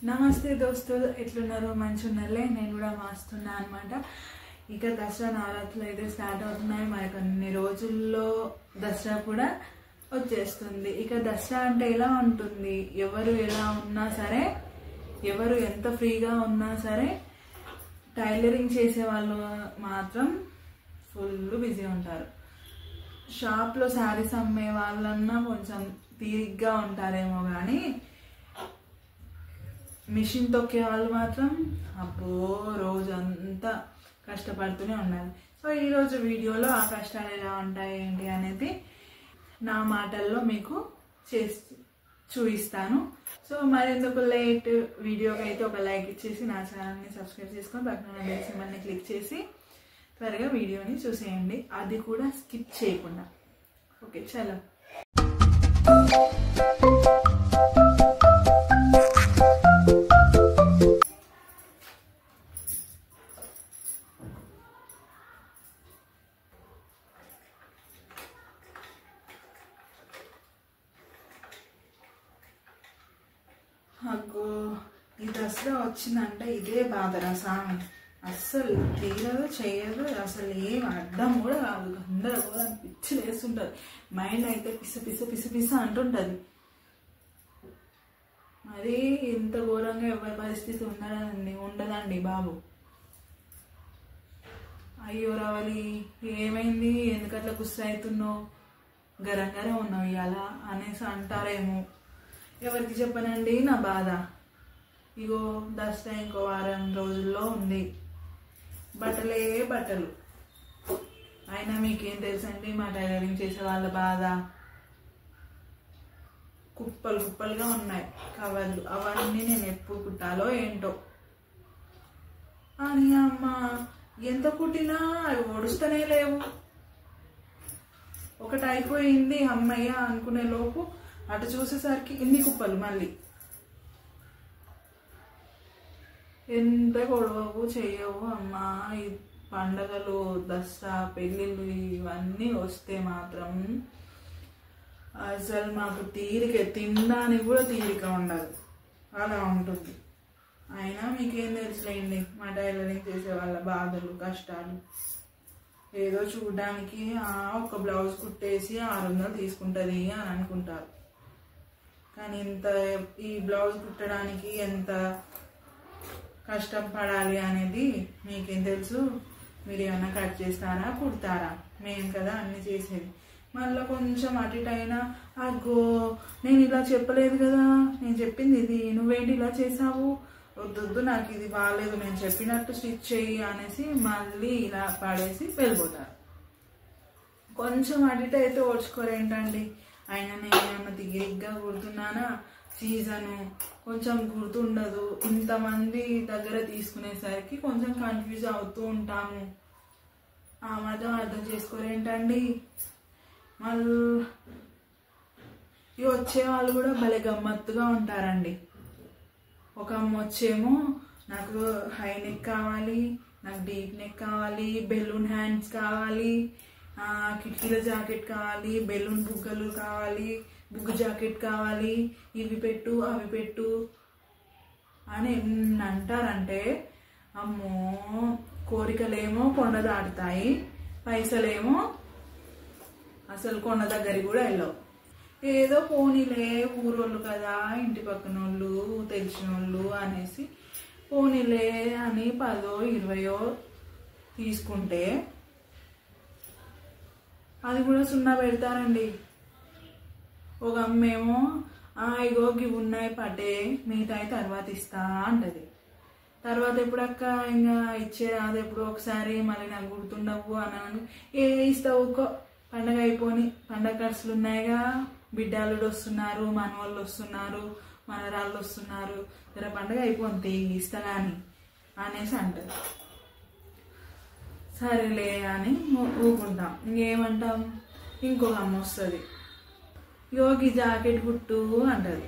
నమస్తే దోస్తులు, ఎట్లున్నారు? మంచి ఉన్నారులే. నేను కూడా మాస్తున్నా అనమాట. ఇక దసరా నవరాత్రులు అయితే స్టార్ట్ అవుతున్నాయి. మనకు అన్ని రోజుల్లో దసరా కూడా వచ్చేస్తుంది. ఇక దసరా అంటే ఎలా ఉంటుంది, ఎవరు ఎలా ఉన్నా సరే, ఎవరు ఎంత ఫ్రీగా ఉన్నా సరే, టైలరింగ్ చేసే వాళ్ళు మాత్రం ఫుల్ బిజీ ఉంటారు. షాప్లో శారీస్ అమ్మే వాళ్ళన్నా కొంచెం తీరిగ్గా ఉంటారేమో, కానీ మిషన్ తొక్కే వాళ్ళు మాత్రం అబ్బో రోజంతా కష్టపడుతూనే ఉండాలి. సో ఈరోజు వీడియోలో ఆ కష్టాలు ఎలా ఉంటాయి ఏంటి అనేది నా మాటల్లో మీకు చూపిస్తాను. సో మరెందుకు లేట్, వీడియోకి అయితే ఒక లైక్ ఇచ్చేసి నా ఛానల్ని సబ్స్క్రైబ్ చేసుకొని పక్కన బెల్ సింబల్ని క్లిక్ చేసి త్వరగా వీడియోని చూసేయండి, అది కూడా స్కిప్ చేయకుండా. ఓకే చలో. అగ్గో, ఈ దసరా వచ్చిందంటే ఇదే బాధరా స్వామి. అస్సలు తీరదు, చేయదు, అసలు ఏం అడ్డం కూడా కాదు. అందరూ కూడా పిచ్చి వేస్తుంటారు. మైండ్ అయితే పిస పిస పిస పిస అంటుంటుంది. మరి ఇంత ఘోరంగా ఎవరి పరిస్థితి ఉండదండి బాబు. అయ్యో రావాలి, ఏమైంది, ఎందుకట్లా గుస్స అవుతున్నావు, గరంగానే ఉన్నావు ఇవాళ అనేసి అంటారేమో. ఎవరికి చెప్పనండి నా బాధ. ఇగో దసరా ఇంకో వారం రోజుల్లో ఉంది. బట్టలే బట్టలు. అయినా మీకేం తెలుసండి మా టైలరింగ్ చేసే వాళ్ళ బాధ. కుప్పలు కుప్పలుగా ఉన్నాయి కవర్లు. అవన్నీ నేను ఎప్పుడు కుట్టాలో ఏంటో అని అమ్మ ఎంత కుట్టినా అవి ఒడుస్తూనే లేవు. ఒకటి అయిపోయింది అమ్మయ్య అనుకునే లోపు అటు చూసేసరికి ఇన్ని కుప్పలు. మళ్ళీ ఎంత గొడవకు చెయ్యవు అమ్మా. ఈ పండగలు, దసరా, పెళ్ళిళ్ళు ఇవన్నీ వస్తే మాత్రం అసలు మాకు తీరిక, తినడానికి కూడా తీరిక ఉండదు, అలా ఉంటుంది. అయినా మీకేం తెలుసులేండి మా టైలరింగ్ చేసే వాళ్ళ బాధలు, కష్టాలు. ఏదో చూడడానికి ఒక బ్లౌజ్ కుట్టేసి 600 తీసుకుంటుంది అని అనుకుంటారు, కానీ ఈ బ్లౌజ్ కుట్టడానికి ఎంత కష్టం పడాలి అనేది మీకేం తెలుసు? మీరు ఏమైనా కట్ చేస్తారా, కుడతారా? మేము కదా అన్ని చేసేది. మళ్ళీ కొంచెం అటు ఇటు అయినా అగ్గో నేను ఇలా చెప్పలేదు కదా, నేను చెప్పింది ఇది, నువ్వేంటి ఇలా చేసావు, వద్దు నాకు ఇది బాగాలేదు, నేను చెప్పినట్టు స్టిచ్ చెయ్యి అనేసి మళ్ళీ ఇలా పడేసి వెళ్ళిపోతారు. కొంచెం అటు ఇటు అయితే ఓడ్చుకోరేంటండి. అయినా నేను ఏమన్నా తీరిగ్గా కుడుతున్నానా, సీజను కొంచెం గుర్తుండదు. ఇంతమంది దగ్గర తీసుకునేసరికి కొంచెం కన్ఫ్యూజ్ అవుతూ ఉంటాము. ఆ మాత్రం అర్థం చేసుకోరేంటండి. మళ్ళీ వచ్చే వాళ్ళు కూడా భలే గమ్మత్తుగా ఉంటారండి. ఒక అమ్మ వచ్చేమో నాకు హై నెక్ కావాలి, నాకు డీప్ నెక్ కావాలి, బెలూన్ హ్యాండ్స్ కావాలి, కిటికీల జాకెట్ కావాలి, బెలూన్ బుగ్గలు కావాలి, బుగ్గు జాకెట్ కావాలి, ఇవి పెట్టు అవి పెట్టు అని ఎన్ని అంటారంటే అమ్మో, కోరికలేమో కొండ దాటుతాయి, పైసలేమో అసలు కొండ దగ్గరికి కూడా వెళ్ళవు. ఏదో పోనీలే ఊరోళ్ళు కదా, ఇంటి పక్కన వాళ్ళు, తెలిసిన వాళ్ళు అనేసి పోనీలే అని 10 20 తీసుకుంటే అది కూడా సున్నా పెడతారండి. ఒక అమ్మేమో ఇగో ఇవి ఉన్నాయి పట్టే, మిగతా తర్వాత ఇస్తా అంటది. తర్వాత ఎప్పుడు అక్క ఇంకా ఇచ్చేది అది ఎప్పుడు ఒకసారి, మళ్ళీ నాకు గుర్తుండవు అని ఇస్తావు. పండగ అయిపోని, పండగ ఖర్చులు ఉన్నాయిగా, బిడ్డలుడు వస్తున్నారు, మనవాళ్ళు వస్తున్నారు, మనరాళ్ళు వస్తున్నారు, జర పండగ అయిపోతే ఇస్తా కానీ అనేసి అంటారు. సరేలే అని ఊకుంటాం. ఇంకేమంటాం, ఇంకొక అమ్మ వస్తుంది, యోగి జాకెట్ కుట్టు అంటది.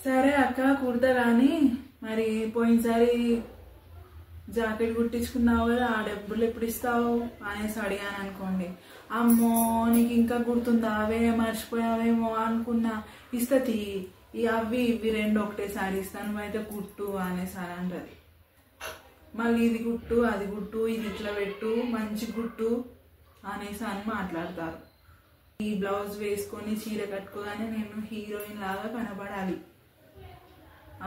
సరే అక్క కుడతా కానీ మరి పోయినసారి జాకెట్ కుట్టించుకున్నావు కదా, ఆ డబ్బులు ఎప్పుడు ఇస్తావు అనేసి అడిగాను అనుకోండి. అమ్మో నీకు ఇంకా గుర్తుందా, అవే మర్చిపోయావేమో అనుకున్నా, ఇస్తతి అవి ఇవి రెండు ఒకటేసారి ఇస్తాను, నువ్వైతే కుట్టు అనేసి అని అంటది. మళ్ళీ ఇది కుట్టు అది కుట్టు, ఇది ఇట్లా పెట్టు, మంచి కుట్టు అనేసి అని మాట్లాడతారు. ఈ బ్లౌజ్ వేసుకొని చీర కట్టుకోగానే నేను హీరోయిన్ లాగా కనబడాలి,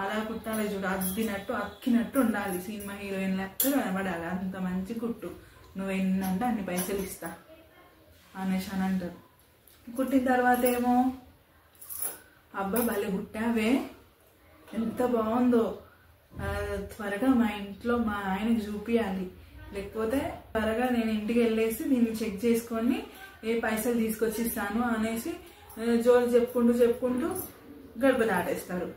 అలా కుట్టాలి చూడు, అద్దినట్టు అక్కినట్టు ఉండాలి, సినిమా హీరోయిన్ లెక్క కనబడాలి, అంత మంచి కుట్టు, నువ్వు ఎన్నంటే అన్ని పైసలు ఇస్తా అనేసి అని అంటారు. కుట్టిన తర్వాత ఏమో అబ్బా భలే కుట్టావే, ఎంత బాగుందో, త్వరగా మా ఇంట్లో మా ఆయనకి చూపించాలి, లేకపోతే త్వరగా నేను ఇంటికి వెళ్ళేసి దీన్ని చెక్ చేసుకొని ఏ పైసలు తీసుకొచ్చి ఇస్తాను అనేసి జోలు చెప్పుకుంటూ గడప దాటేస్తారు.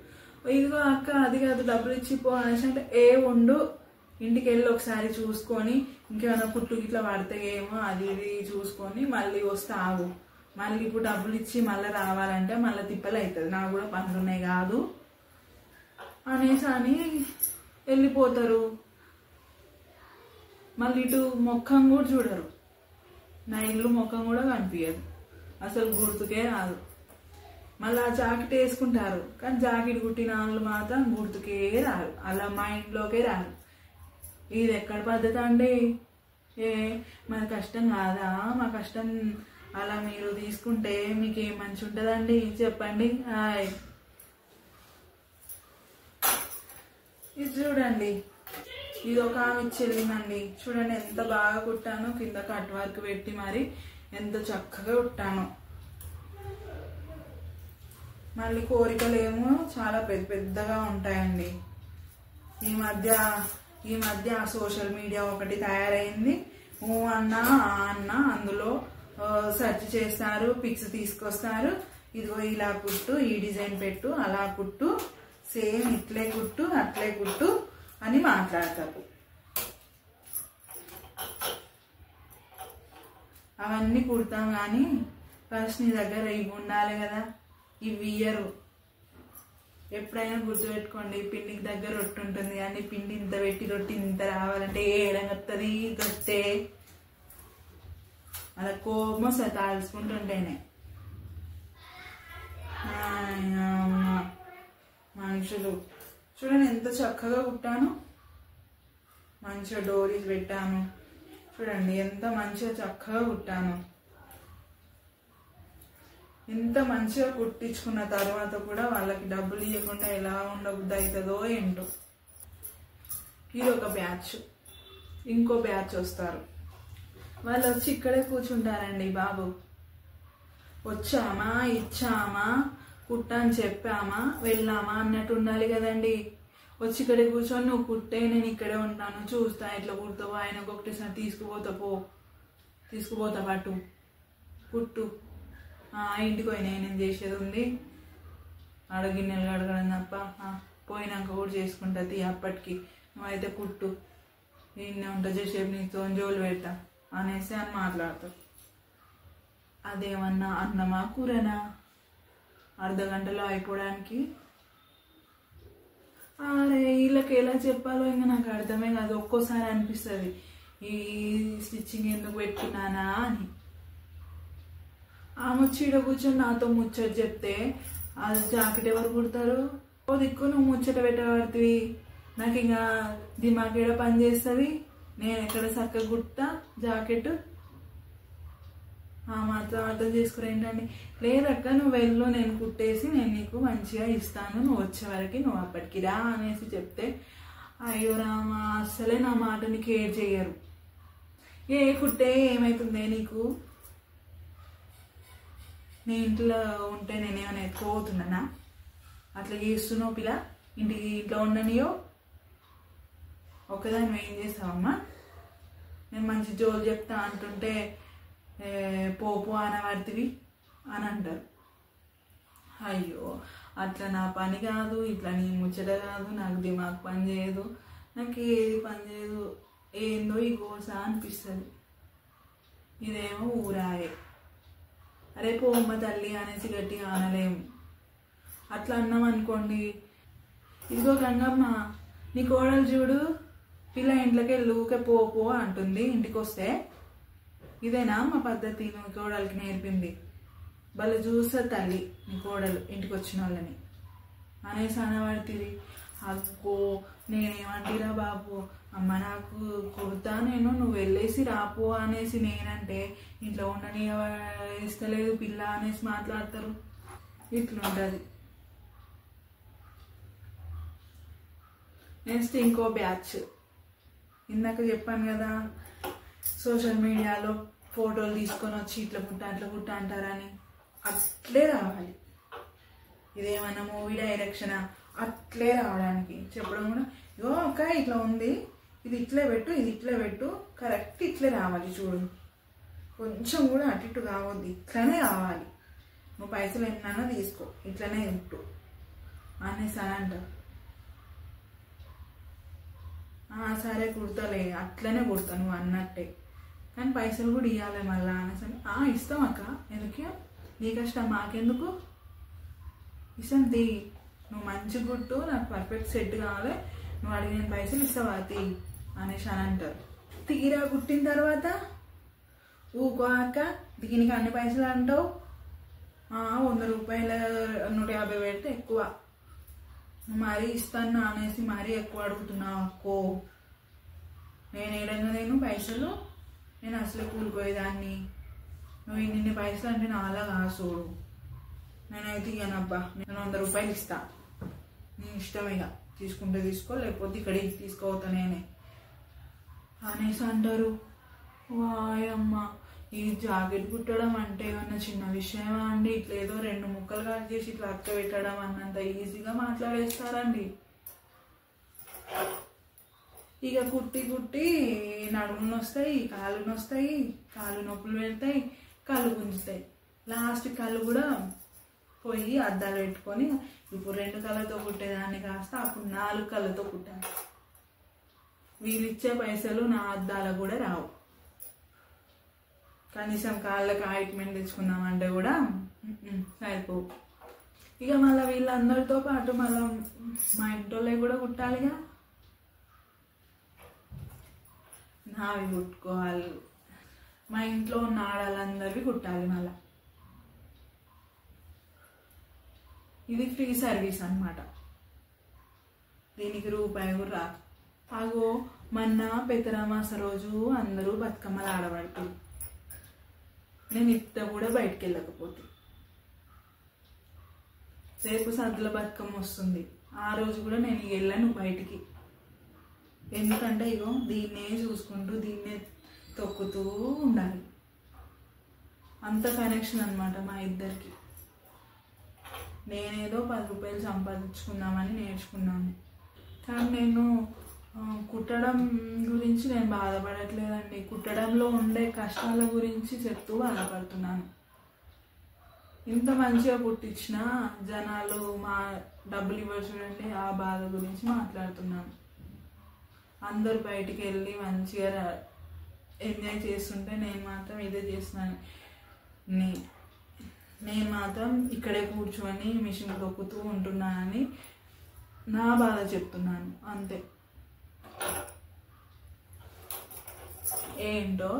ఇదిగో అక్క అది కాదు డబ్బులు ఇచ్చిపో అనేసి అంటే ఏ ఉండు ఇంటికి వెళ్ళి ఒకసారి చూసుకొని ఇంకేమైనా పుట్టు ఇట్లా పడతాయేమో అది ఇది చూసుకొని మళ్ళీ వస్తే ఆగు, మళ్ళీ ఇప్పుడు డబ్బులు ఇచ్చి మళ్ళీ రావాలంటే మళ్ళీ తిప్పలు అవుతుంది, నాకు కూడా పనులు ఉన్నాయి కాదు అనేసి అని వెళ్ళిపోతారు. మళ్ళీ ఇటు ముఖం కూడా చూడరు, నా ఇల్లు ముఖం కూడా కనిపించదు, అసలు గుర్తుకే రాదు. మళ్ళీ ఆ జాకెట్ వేసుకుంటారు, కానీ జాకెట్ కుట్టిన వాళ్ళు మాత్రం గుర్తుకే రారు, అలా మా ఇంట్లోకే రారు. ఇది ఎక్కడ పద్ధతి అండి? మన కష్టం కాదా? మా కష్టం అలా మీరు తీసుకుంటే మీకు ఏం మంచి ఉంటుందండి చెప్పండి. ఇది చూడండి, ఇది ఒక ఆమె ఇచ్చేదండి, చూడండి ఎంత బాగా కుట్టాను, కింద కట్ వర్క్ పెట్టి మరి ఎంత చక్కగా కుట్టాను. మళ్ళీ కోరికలు ఏమో చాలా పెద్దగా ఉంటాయండి. ఈ మధ్య సోషల్ మీడియా ఒకటి తయారైంది, అన్న అందులో సెర్చ్ చేస్తారు, పిక్స్ తీసుకొస్తారు, ఇదిగో ఇలా కుట్టు, ఈ డిజైన్ పెట్టు, అలా కుట్టు, సేమ్ ఇట్లే కుట్టు అట్లే కుట్టు అని మాట్లాడతారు. అవన్నీ కుడతాం కానీ ఫస్ట్ నీ దగ్గర ఇవి ఉండాలి కదా, ఇవి ఇయ్యరు. ఎప్పుడైనా గుర్తుపెట్టుకోండి, పిండికి దగ్గర రొట్టె ఉంటుంది కానీ పిండి ఇంత పెట్టి రొట్టె ఇంత రావాలంటే ఏడంగత్తది గట్టే, అలా కోపం తాల్చుకుంటుంటేనే. మనుషులు చూడండి ఎంత చక్కగా కుట్టాను, మంచిగా డోరీస్ పెట్టాను, చూడండి ఎంత మంచిగా చక్కగా కుట్టాను. ఇంత మంచిగా కుట్టించుకున్న తర్వాత కూడా వాళ్ళకి డబ్బులు ఇవ్వకుండా ఎలా ఉండబుద్ధి అవుతుందో ఏంటో. ఇది ఒక బ్యాచ్, ఇంకో బ్యాచ్ వస్తారు, వాళ్ళు వచ్చి ఇక్కడే కూర్చుంటారండి. బాబు వచ్చామా ఇచ్చామా కుట్టని చెప్పామా వెళ్ళామా అన్నట్టు ఉండాలి కదండి. వచ్చి ఇక్కడే కూర్చొని నువ్వు కుట్టే నేను ఇక్కడే ఉంటాను చూస్తా, ఎట్లా కుడతావు, ఆయనకు ఒకటేసారి తీసుకుపోతా పాటు కుట్టు, ఇంటికి పోయి నేనేం చేసేది ఉంది, గిన్నెలు అడగడం తప్ప, పోయినాక కూడా చేసుకుంటుంది అప్పటికి, నువ్వైతే కుట్టు, నిన్నే ఉంటా చేసేపు నీతో జోలు పెడతా అనేసి అని మాట్లాడతావు. అదేమన్నా అన్నమా కూరనా అర్ధగంటలో అయిపోవడానికి? అరే వీళ్ళకి ఎలా చెప్పాలో ఇంకా నాకు అర్థమే కాదు. ఒక్కోసారి అనిపిస్తుంది ఈ స్టిచ్చింగ్ ఎందుకు పెట్టుకున్నానా అని. ఆమె చీడ కూర్చొని నాతో ముచ్చట చెప్తే అది జాకెట్ ఎవరు కుడతారు? ఓ దిక్కు నువ్వు ముచ్చట పెట్టబడుతుంది, నాకు ఇంకా దిమాగేడ పని చేస్తుంది, నేను ఎక్కడ చక్కగా కుట్టా జాకెట్. మాత్రం అర్థం చేసుకుని ఏంటండి, లేదక్క నువ్వు వెళ్ళు, నేను కుట్టేసి నేను నీకు మంచిగా ఇస్తాను, నువ్వు వచ్చే వరకు నువ్వు అప్పటికి రా అనేసి చెప్తే అయ్యో రామా అస్సలే నా మాటని కేర్ చేయరు. కుట్టే ఏమవుతుందే నీకు, నీ ఇంట్లో ఉంటే నేనేమైనా ఎత్తుకోబోతున్నానా, అట్లా చేస్తున్నావు పిల్ల, ఇంట్లో ఉండనియో, ఒక్కదాన్ని ఏం చేస్తావమ్మా, నేను మంచి జోలు చెప్తా అంటుంటే పోపు అనబడితివి అని అంటారు. అయ్యో అట్లా నా పని కాదు, ఇట్లా నీ ముచ్చట కాదు, నాకు దిమాగ్ పని చేయదు, నాకు ఏది పని చేయదు, ఏందో ఈ గోస అనిపిస్తుంది. ఇదేమో ఊరాయే, అరే పోమ్మ తల్లి అనేసి గట్టిగా అనలేము. అట్లా అన్నాం అనుకోండి, ఇదిగో గంగమ్మ నీ కోడలు చూడు, పిల్ల ఇంట్లోకి ఊకే పో అంటుంది, ఇంటికి వస్తే ఇదేనా మా పద్ధతి నువ్వు కోడలికి నేర్పింది? భలే చూస్తుంది తల్లి నీ కోడలు ఇంటికి వచ్చిన వాళ్ళని. అనేసి అనబడుతుంది. అగ్గో నేనేమంటిరా బాబు, అమ్మ నాకు కుడతా నేను, నువ్వు వెళ్ళేసి రాపో అనేసి నేనంటే ఇంట్లో ఉండని ఇస్తలేదు పిల్ల అనేసి మాట్లాడతారు. ఇట్లుంటుంది. నెక్స్ట్ ఇంకో బ్యాచ్, ఇందాక చెప్పాను కదా సోషల్ మీడియాలో ఫోటోలు తీసుకొని వచ్చి ఇట్లా పుట్ట అంటారని, అట్లే రావాలి. ఇదేమన్నా మూవీ డైరెక్షనా, అట్లే రావడానికి చెప్పడం కూడా, ఇగో అక్క ఇట్లా ఉంది, ఇది ఇట్లే పెట్టు, ఇది ఇట్లే పెట్టు, కరెక్ట్ ఇట్లే రావాలి చూడు, కొంచెం కూడా అటు ఇటు కావద్దు, ఇట్లనే రావాలి, నువ్వు పైసలు ఎన్నైనా తీసుకో, ఇట్లనే ఉంటు అనేసి అని అంటారు. సరే కుడతలే, అట్లనే కుడతా నువ్వు అన్నట్టే, కానీ పైసలు కూడా ఇవ్వాలి మళ్ళా అనేసి. ఇస్తాం అక్క, ఎందుకు నీ కష్టం మాకెందుకు, ఇస్తాం తీ, నువ్వు మంచి గుట్టు, నాకు పర్ఫెక్ట్ సెట్ కావాలి, నువ్వు అడిగిన పైసలు ఇస్తావా తీ అనేసి అని అంటారు. తీరా కుట్టిన తర్వాత ఊకో అక్క దీనికి అన్ని పైసలు అంటావు, 100 రూపాయల 150 పెడితే ఎక్కువ, మరీ ఇస్తాను అనేసి మరీ ఎక్కువ అడుగుతున్నావు అక్కో, నేను ఏడంగా నేను పైసలు, నేను అసలు కూలిపోయేదాన్ని, నువ్వు ఇన్ని పైసలు అంటే నాలా కాసోడు, నేనైతే ఇయ్యనబ్బా, నేను 100 రూపాయలు ఇస్తా, నీ ఇష్టం, ఇక తీసుకుంటే తీసుకో, లేకపోతే ఇక్కడికి తీసుకోవతా నేనే అనేసి అంటారు. వాయమ్మ, ఈ జాకెట్ కుట్టడం అంటే ఏమన్నా చిన్న విషయమా అండి, ఇట్లా ఏదో 2 ముక్కలు కట్ చేసి ఇట్లా అక్క పెట్టడం అన్నంత ఈజీగా మాట్లాడేస్తారండి. ఇక కుట్టి కుట్టి నడుములు వస్తాయి, కాళ్ళు నొస్తాయి, కాళ్ళు నొప్పులు పెడతాయి, కళ్ళు గుంజుతాయి, లాస్ట్ కళ్ళు కూడా పోయి అద్దాలు పెట్టుకొని ఇప్పుడు 2 కళ్ళతో కుట్టేదాన్ని కాస్త అప్పుడు 4 కళ్ళతో కుట్టాను. వీళ్ళిచ్చే పైసలు నా అద్దాలకు కూడా రావు, కనీసం కాళ్ళకి ఆయింట్మెంట్ తెచ్చుకుందామంటే కూడా సరిపోవు. ఇక మళ్ళీ వీళ్ళందరితో పాటు మళ్ళీ మా ఇంట్లో కూడా కుట్టాలిగా, నావి కుట్టుకోవాలి, మా ఇంట్లో ఉన్న ఆడాలందరివి కుట్టాలి మళ్ళా. ఇది ఫ్రీ సర్వీస్ అన్నమాట, దీనికి రూపాయి కూడా రాదు. అగో మొన్న పెద్దరామాస రోజు అందరూ బతుకమ్మలు ఆడబడుతుంది, నేను ఇంత కూడా బయటికి వెళ్ళకపోతే, రేపు సద్దుల బతుకమ్మ వస్తుంది, ఆ రోజు కూడా నేను వెళ్ళను బయటికి, ఎందుకంటే ఇగో దీన్నే చూసుకుంటూ దీన్నే తొక్కుతూ ఉండాలి, అంత కనెక్షన్ అన్నమాట మా ఇద్దరికి. నేనేదో 10 రూపాయలు సంపాదించుకుందామని నేర్చుకున్నాను, కానీ నేను కుట్టడం గురించి నేను బాధపడట్లేదండి, కుట్టడంలో ఉండే కష్టాల గురించి చెప్తూ బాధపడుతున్నాను. ఇంత మంచిగా కుట్టించినా జనాలు మా డబ్బులు ఇవ్వరు చూడండి, ఆ బాధ గురించి మాట్లాడుతున్నాను. అందరు బయటికి వెళ్ళి మంచిగా ఎంజాయ్ చేస్తుంటే నేను మాత్రం ఇదే చేస్తున్నాను, నేను మాత్రం ఇక్కడే కూర్చొని మిషన్ తొక్కుతూ ఉంటున్నానని నా బాధ చెప్తున్నాను అంతే. ఏంటో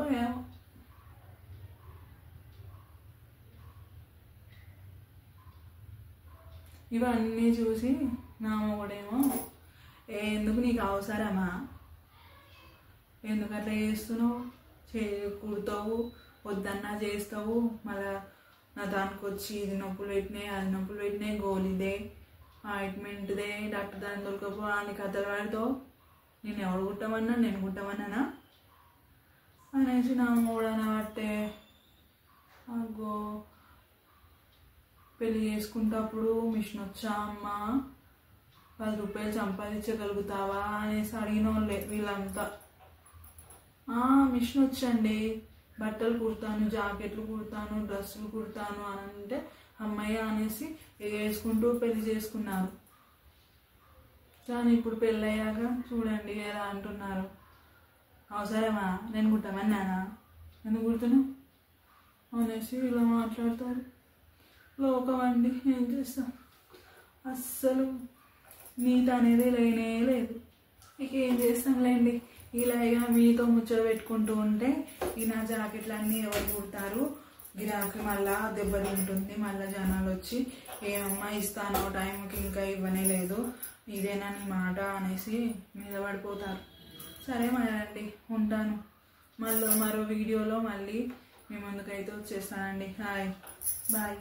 ఇవన్నీ చూసి నా మొగుడేమో, ఎందుకు నీకు అవసరమా, ఎందుకు అట్లా చేస్తున్నావు, కుడతావు, వద్దన్నా చేస్తావు, మళ్ళా నా దానికి వచ్చి ఇది నొప్పులు పెట్టినాయి, అది నొప్పులు పెట్టినాయి, గోలిదే, ఆయింట్మెంట్దే, డాక్టర్ దాన్ని దొరకపో అని కథలు పడతావు, నేను ఎవడు కుట్టమన్నా, నేను కుట్టమన్నానా అనేసి నా మూడన పట్టే. అగ్గో పెళ్ళి చేసుకుంటప్పుడు మిషన్ వచ్చా అమ్మా, 10 రూపాయలు సంపాదించగలుగుతావా అనేసి అడిగిన వాళ్ళే వీళ్ళంతా. మిషన్ వచ్చండి, బట్టలు కుడతాను, జాకెట్లు కుడతాను, డ్రెస్సులు కుడతాను అని అంటే అమ్మయ్య అనేసి వేసుకుంటూ పెళ్లి చేసుకున్నారు. కానీ ఇప్పుడు పెళ్ళయ్యాక చూడండి ఎలా అంటున్నారు, అవసరమా, నేను కుట్టమన్నానా, ఎందుకు కుడుతున్నా అనేసి ఇలా మాట్లాడతారు. లోకం అండి, ఏం చేస్తాం, అస్సలు నీతి అనేది లేనే లేదు. ఇక ఏం చేస్తాంలేండి, ఇలా ఇక మీతో ముచ్చట పెట్టుకుంటూ ఉంటే ఈ నా జాకెట్లు అన్నీ ఎవరు కుడతారు, గిరాకీ మళ్ళా దెబ్బతింటుంది. మళ్ళీ జనాలు వచ్చి ఏమమ్మా ఇస్తానో టైంకి ఇంకా ఇవ్వనే లేదు, ఇదేనా నీ మాట అనేసి మీద పడిపోతారు. సరే మరండి, ఉంటాను. మరో వీడియోలో మళ్ళీ మీ ముందుకైతే వచ్చేస్తానండి. Hi, bye.